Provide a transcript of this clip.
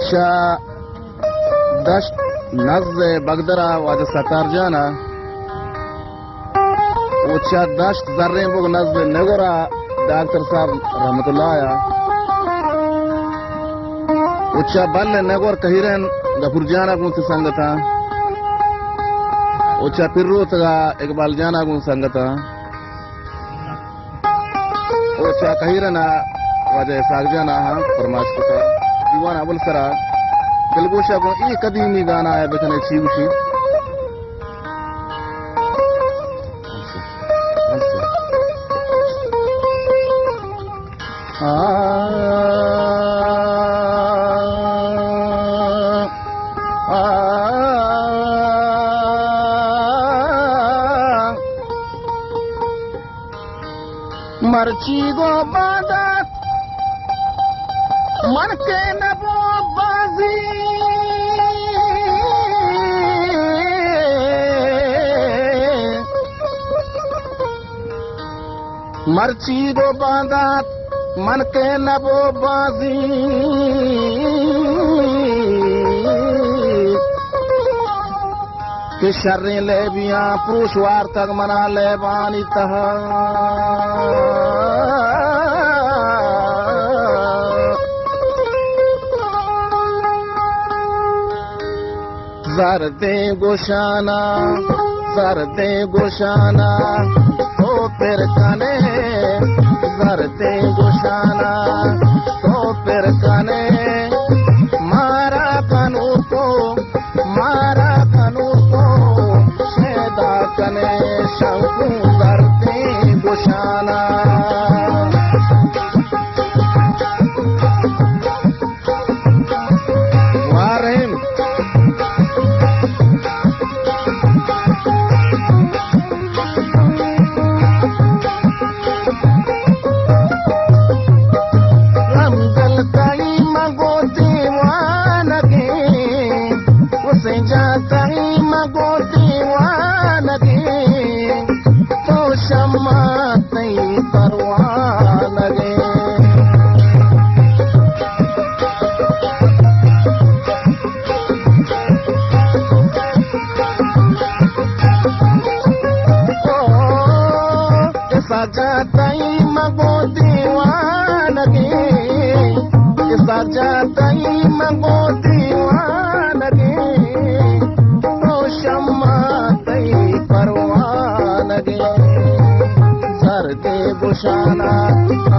उच्चा दश्त नज़्द बगदरा वाज सतार जाना उच्चा दश्त जर्रे बुग नज़्द नगरा डॉक्टर साहब रहमतुल्लाह आया उच्चा बल नगर कहिरन गफुर जाना गुन संगता उच्चा पिर्रो तगा इकबाल जाना गुन संगता उच्चा कहिरना वजह साग जाना हाँ फरमाश को दीवान अबुल सरा दिलगोशा को ये कदीमी गाना है बेचने चीवशी मर्ची गो बादात मन के नबो बाजी मर्ची गो बादात मन के नबो बाजी कि शर्रे ले बिया पुरुषवार तक मना ले बानी तहा ज़रदे गोशाना तो फिर कने ज़रदे गोशाना तो फिर कने मारा कनू तो शेदा कने शंकु ज़रदे गोशाना शाना